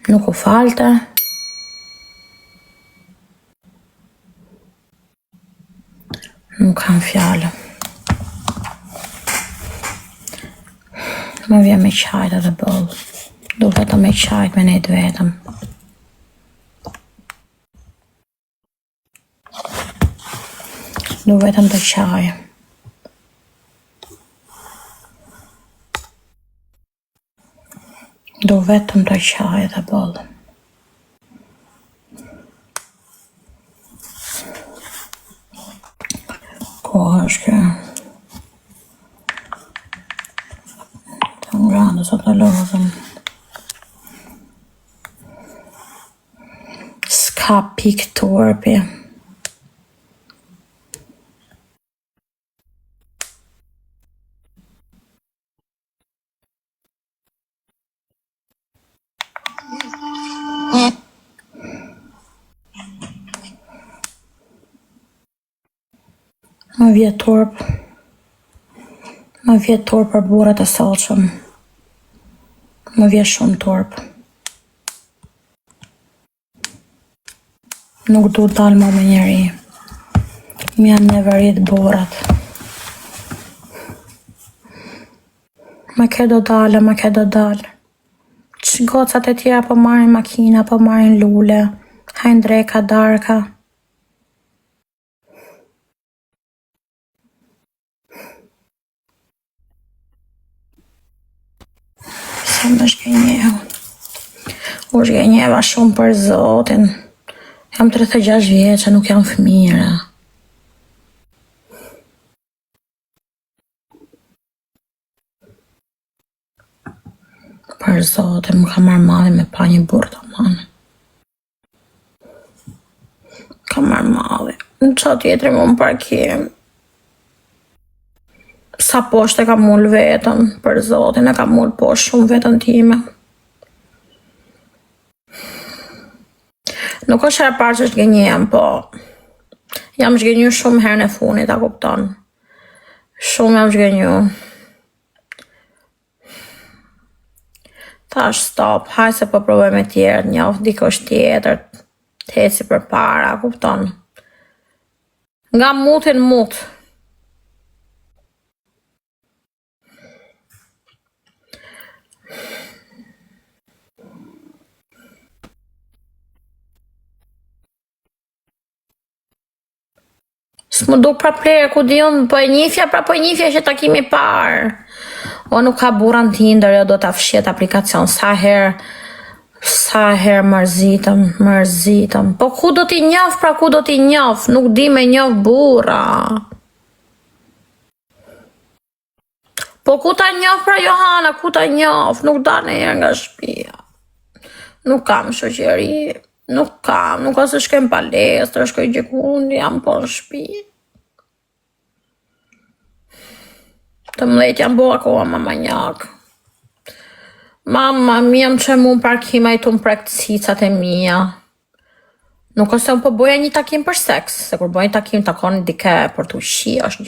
Nuk u falte. Nuk kam fjallë. Më vjen me qajt edhe bëllë. Du vetëm me qajt me nejtë vetëm. Du vetëm të qaj. Du vetëm të qaj edhe bëllë. Ko është kjo? Të ngrandë sot të lozëm. S'ka pik torpi. Më vjet torp. Më vjet torp për burrat e sallshëm. Më vjet shumë torp. Nuk du dal më me njeri. Më janë neverit burrat. Ma ke do dalë. Që gocat e tjera po marrin makina, po marrin lule, hajnë dreka, darka. Se më shgënjehu. U shgënjeva shumë për Zotin. Jam 36 vjeçë, nuk jam fëmira. Për Zotin, më ka marrë malli me pa një burr të manë. Ka marrë malli. Në qatë tjetëri më në parkim. Sa poshtë e ka mull vetën, për Zotin, e ka mull poshtë shumë vetën time. Nuk është herë parë që shgënjem, po jam shgënju shumë herën e funit, a kupton? Shumë jam shgënju. Thash stop, haj se po provoj me tjerë, njoft dikush tjetër, të heci për para, a kupton? Nga mutin mut. S'më duk pra plerë, ku di unë, po e njifja që takimi parë. O nuk ka buran Tinder, jo do t'a fshet aplikacion, sa her mërzitëm. Po ku do t'i njof, nuk di me njof bura. Po ku ta njof pra Johana, ku ta njof, nuk da në herë nga shtëpia. Nuk kam shoqëri, nuk ose shkem palestër, shkoj gjikundi, jam po në shtëpi. Të mlejt jam bo akoma mamanjak. Mama, mi jam që mu në parkima i të më prekt cicat e mija. Nuk ose unë po boja një takim për seks, se kur boja një takim takon dike për të ushi, është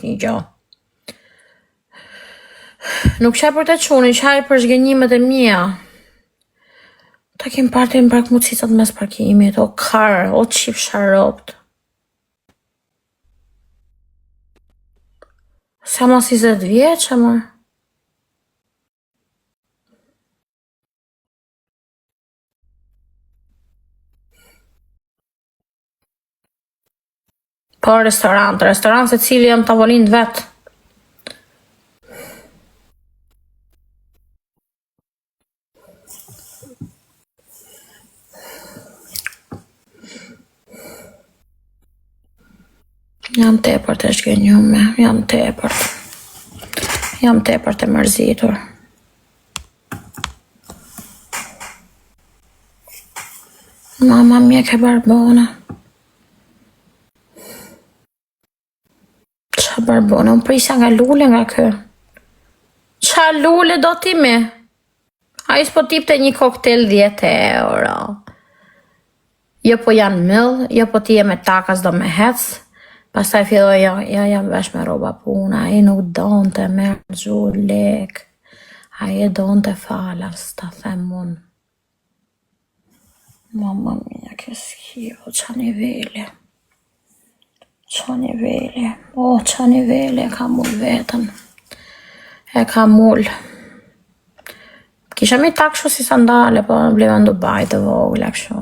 një gjo. Nuk qaj për të quni, qaj për zhgjenjimet e mija. Takim parti më prekt mu cicat mes parkimit, o karë, o qip sharopt. Sa ma si 10 vjeqë, më. Po restorant se cili jam tavolin vetë. Jam tepër të shgënjume, jam tepër të mërzitur. Mama mje ke barbona. Qa barbona? Unë prisja nga lule nga kë. Qa lule do ti me? A i s'po tip të një koktel 10 euro. Jo po janë mëll, jo po ti e me takas do me hec. Pastaj filloj, jam vesh me roba puna, i nuk donë të merë gjur lek, a i donë të falas, ta them unë. Mamma mia, che schifo, c'ha nivele. C'ha nivele. Oh, c'ha nivele, ka mull vetën. E ka mull. Kisha mi takshu si sandale, po bleva në Dubai të vogla kështu.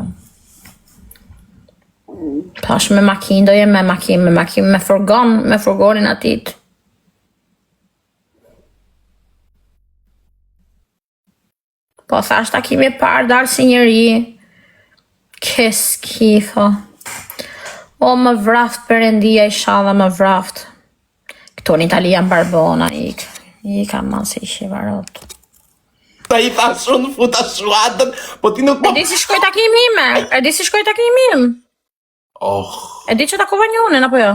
Pash me makinë, do jem me makinë, me furgonin atit. Po thash takimi parë dalë si njëri. Ke skifo. O më vraft Perëndia inshallah më vraft. Këto në Itali janë barbona I ka ma se ishi varot. Ta I thash unë futa shuatën, po ti nuk E di si shkoj takimim? Oh, E di që takova njënin, apo jo?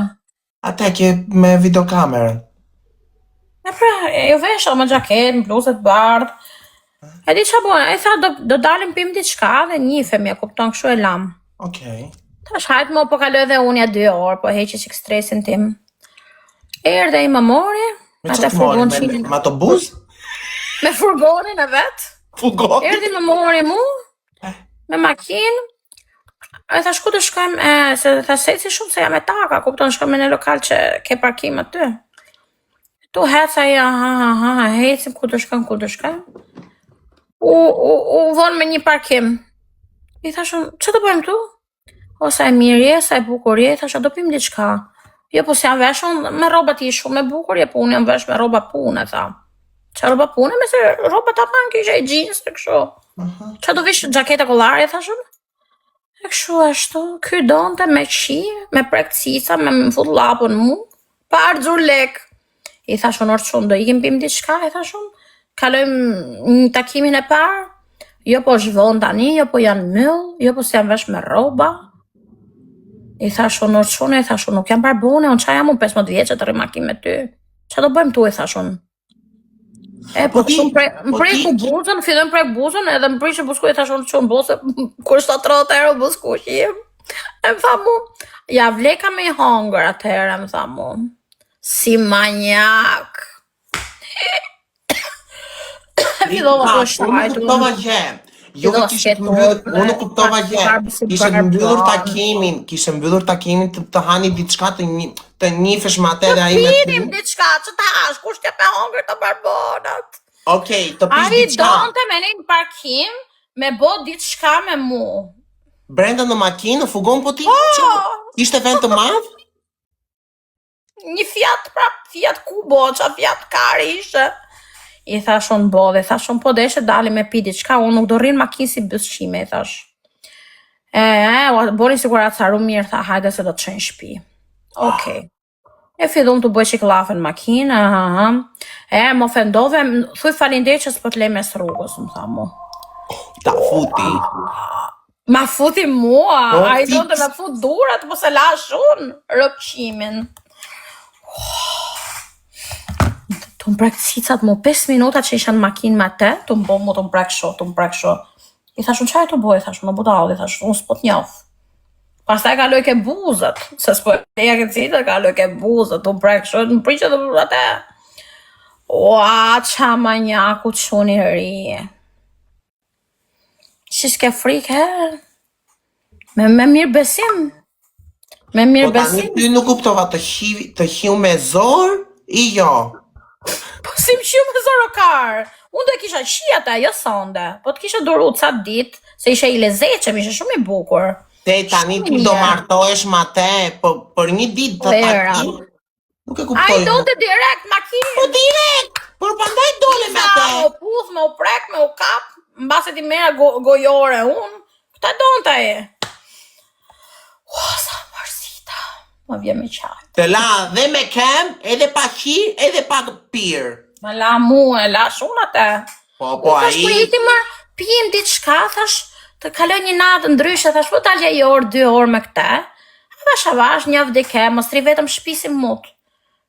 ata ke me videokamerën. E pra, jo vesha me gjaket, me bluzet bardh. E di që bojnë, e tha do dalim pim diçka dhe njifemi, e kupton kështu e lam. Okej. Tash hajt mo po kaloj dhe unë ja 2 orë, po heqi që stresin tim. Erdhe I më mori, Me atë që të mori, furgon me autobus? me furgonin e vet. Furgon? Erdhi më mori mu, me makinë. E thash ku të shkojmë, se thash se si shumë se jam e taka, kupton shkojmë në lokal që ke parkim aty. Tu heca ja, hecim ku të shkojmë. U vonë me një parkim. I thashun, që të bëjmë tu? O sa e mirje, sa e bukurje, thasha do pim diçka. Jo, po se janë veshon me roba ti shumë me bukurje, po unë jam vesh me roba pune, tha. Qa roba pune, me se roba ta pan kisha I jeans e kështu. Qa do vish gjaketa kollare, thashun? E kështu ashtu, ky donte me qi, me prek cica, me më fut lapën mu, pa arxur lek. I thashun, orçun, do ikim pim diçka, I thashun. Kalojmë në takimin e parë, jo po zhvon tani, jo po janë myll, jo po se janë vesh me roba. I thashun, orçun, nuk jam barbone, unë qa jam unë 15 vjeqe të rrimakim me ty. Qa do bëjmë tu, I thashun. E, po kështu më preku buzën, fillojmë prek buzën, edhe më prishë busku, I thashun që unë bose, kur 7 euro busku që jem. E më tha mu, ja vleka me I hongër atëherë, më tha mu. Si manjak. Fillova të shtajtu. Unë kuptova që. Jo që kishtë mbyllur, unë kuptova që. Kishtë mbyllur takimin të hani diçka të njifesh me atë dhe ai me ty. Të pinim diçka, që ta hash, kush t'ja pe hongër të barbonat. Okej, të pish diçka. Ai donte me një parkim, me bo diçka me mu. Brenda në makinë, në fugon po ti? Ishte vend të madh? Një Fiat Kubo, qa Fiat Kari ishte. I thashon bodhe, thashon po deshe dali me pi diçka, unë nuk do rrinë makinë si bësqime, I thash. Boni sigurat sa ru mirë, tha, hajde se do të qenë shpi. Okej. E fillum të bëj qik lafe në makinë, më ofendove, thuj falinderit që s'po t'lej mes rrugës, më tha mu. Ta futi. Ma futi mua, a I donte me fut durat, po se lash unë rëpqimin. Të më prek cicat mu 5 minuta që isha në makinë me te, të më prek sho. I thashun, qaj të boj, thashun, në budalli, thashun, unë s'po t'njof. Pastaj kaloj ke buzët, se s'po e ke citat, kaloj ke buzët, të më prek sho, më priqe të atë. Ua, qa manjaku quni ri. Qish ke frikë, me mirë besim. Po tani ty nuk kuptova të hiu me zor, I jo. Po si më qiu me zorokar. Unë do e kisha qiata, jo sonde. Po të kisha duru ca dit, se ishe I lezeqem, ishe shumë I bukur. Te tani ti do martohesh ma te, për një dit të takim. Nuk e kuptoj. Ai donte direkt makinë. Po direkt, por pandaj dole me te. Me u puth, me u prek, me u kap, mbase ti mera gojore unë. Këta donte e. Sa mërsita. Më vje me qaj. Të la dhe me kem, edhe pa qirë, edhe pa pirë. Më la mu, e la shumë atë. Po a I... Thash, më pijim diçka, thash, të kaloj një natë ndryshe, thash, po talje 1 orë, 2 orë me këte. Avash, një vdike, mos tri vetëm shpisim mut.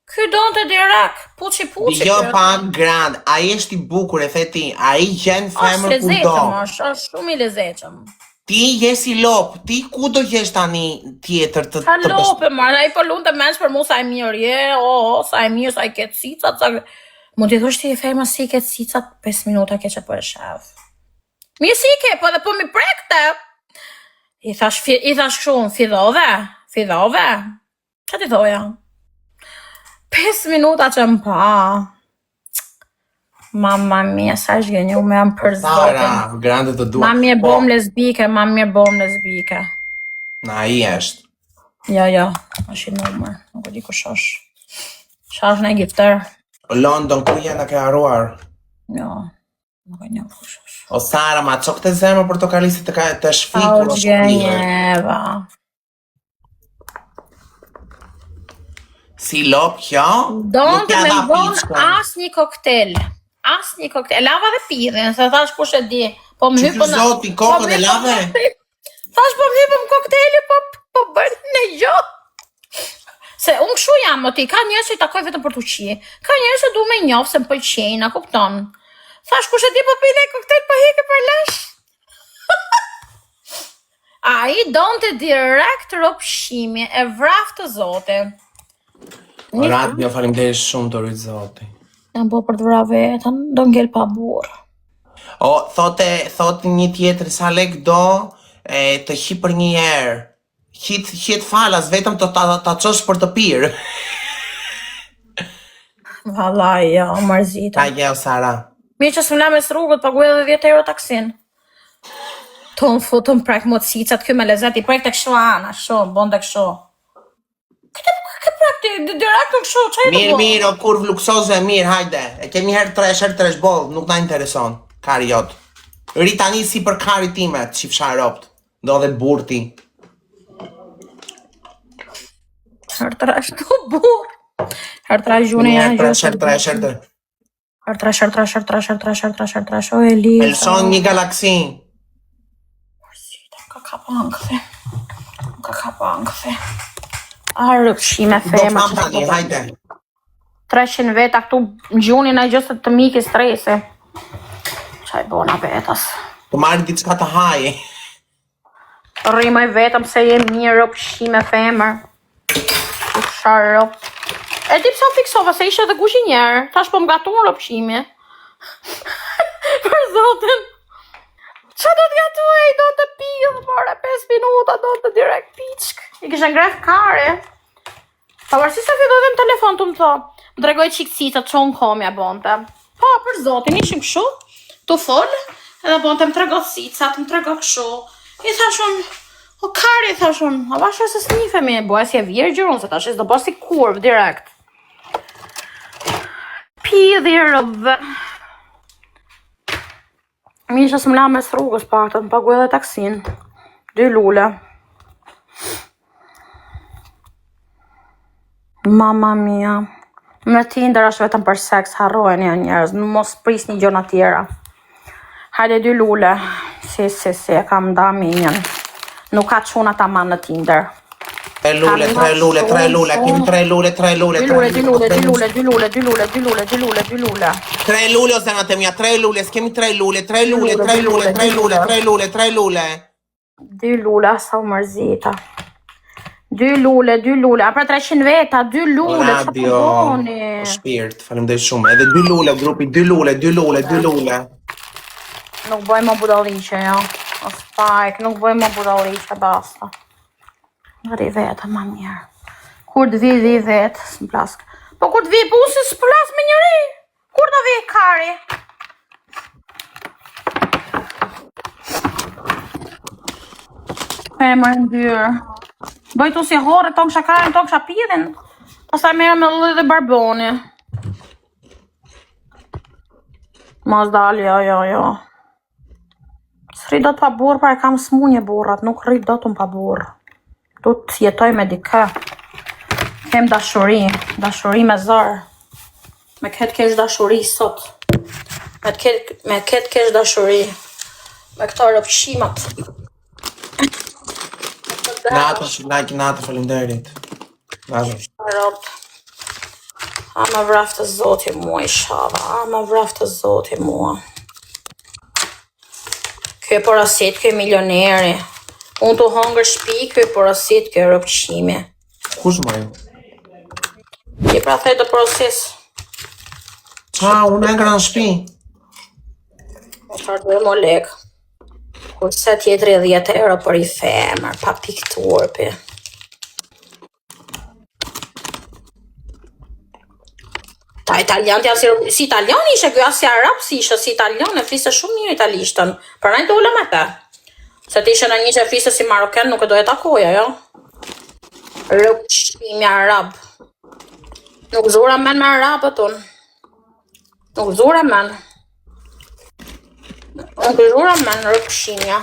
Ky donte direkt, puçi. Jo pak grand, a I është I bukur e theti, a I gjen femër ku do. Është shumë I lezeqëm. Ti jes I lop, ti ku do jesh tani tjetër të Ka lope, marë, a I po lunë të mensh për mu sa e mirë, sa e mirë, sa I ketë cicat, sa... Mund t'i thush ti e ferma si I ketë cicat, 5 minuta ke që po e shaf. Mirë si I ke, po dhe po mi prekte. I thash kështu, fidhove? Qa ti thoja? 5 minuta që më pa. Mamma mia, sa është gjenju me jam për zotin. Sara, grande të dua. Ma mirë bom lesbike. Na i është. Jo, është i numër. Nuk e di kush është. Shash në Egipter. London, ku janë ke haruar? Jo, nuk e një kush është. O Sara, ma qo këtë zemë portokalisë të shfikur. O gjenjeva. Si lop kjo? Donë të me bon as një koktel. E lava dhe pirin, se thash kush e di. Po më hypën... Që zoti, kokën e lave? Thash po më hypën kokteli, po bërë në gjo. Se unë këshu jam, o ti, ka njërës që i takoj vetëm për të qi. Ka njërës që du me njofë, se më pëlqenjë, a kupton. Thash kush e di po pile koktel, po heke për lesh. A i donë të direkt ropshimi, e vraf të zote. Radio, faleminderit shumë të rritë zoti. Jam po për të vra vetën, do ngell pa burë. O, thotë një tjetër, sa lek do të hi për një herë. Hit falas, vetëm të ta qosh për të pirë. Valaj, ja, mërzita. Ta gjeo, Sara. Mirë që s'mla mes rrugët, paguaj edhe 10 euro taksin. Ton futëm prek motësicat, kjo me lezet, i prek të kështu ana, shumë, bon të kështu. Këtë prek të direkt në kështu, që e të bo? Mirë, o kurv luksoze, mirë, hajde. E kemi herë tresh boll, nuk na intereson, kari jot. Ritani si për kari time, që fsharopt, do dhe burti. Hertrash të burë. Hertrash gjune janë gjë. Hertrash, o Elisa. Elson një galaksi. Ka kapa angëve. Arë pëshime fema. Do tani, hajde. 300 veta këtu në gjunin e gjësët të miki strese. Qaj bona vetas. Të marri diçka të haje. Rrimoj vetëm se jem mirë pëshime femër. Sharë. E ti pësa fiksova se ishe dhe kuzhinjerë. Tash po më gatuar rëpshimi. Për zotin. Qa do t'gatuaj? Do të pijë, për 5 minuta, do të direkt piçk. I kishe ngref kare. Pavarësi se filloi dhe në telefon të më tho. Më tregoj qikëcica që unë komja bonte. Po, për zotin, ishim këshu. Tu fol. Edhe bonte më trego cicat, më trego këshu. I thashun... O kari, thashun, a vashe se s'nife me boja si e virgjër, unë se tash do bo si kurv, direkt. Pidhirëve. Mi që s'm la mes rrugës paktën, pagu edhe taksin. 2 lule. Mama mia. Me Tinder është vetëm për seks, harrojnë janë njerëz, mos pris një gjona tjera. Hajde 2 lule. Si, e kam da minjën. Nuk ka quna ta ma në Tinder. 3 lule, kemi 3 lule. 2 lule. 3 lule ose nga temja, 3 lule, s'kemi 3 lule. 3 lule, sa u mërzita. 2 lule, a për 300 veta, 2 lule, që të boni? Shpirt, faleminderit shumë, edhe 2 lule, grupi, 2 lule. Nuk bëj më budalliqe, jo. O spajk, nuk bëj më budalliqe, basta. Ngri veta, ma mirë. Kur të vi vetë, s'më plask. Po kur të vi, po unë s'ë plas me njëri. Kur të vi, kari? Femër në dyrë. Bëjtu si hore, tonë kësha karin, tonë kësha pidhin. Pasaj merë me lëllë dhe barboni. Mos dali, jo. S'rrit do të pa burë, pa e kam smunje burrat, nuk rrit do të më pa burë. Du të jetoj me dikë. Kem dashuri me zërë. Me këtë kesh dashuri sot. Me këtë kesh dashuri. Me këto rëpshimat. Natë, faleminderit. A më vraftë zoti mua i shava. Kjo porosit, kjo milioneri. Unë të hongër shpi, kjo porosit, kjo rëpqime. Kush më ju? Ti pra thej të porosis. Qa, unë e nga në shpi? O qarë dhe më lek. Kurse tjetëri 10 euro për i femër, pa pikturpi. Ta italianët janë si italiani ishe, kjo as si arab si ishe, si italianë, flise shumë mirë italishtën. Për nëjë dole me te. Se t'ishe në një që flise si maroken, nuk e doje takoja, jo? Rëkshimi arab. Nuk zura men me arabët unë. Nuk zura men. Nuk zura men rëkshimja.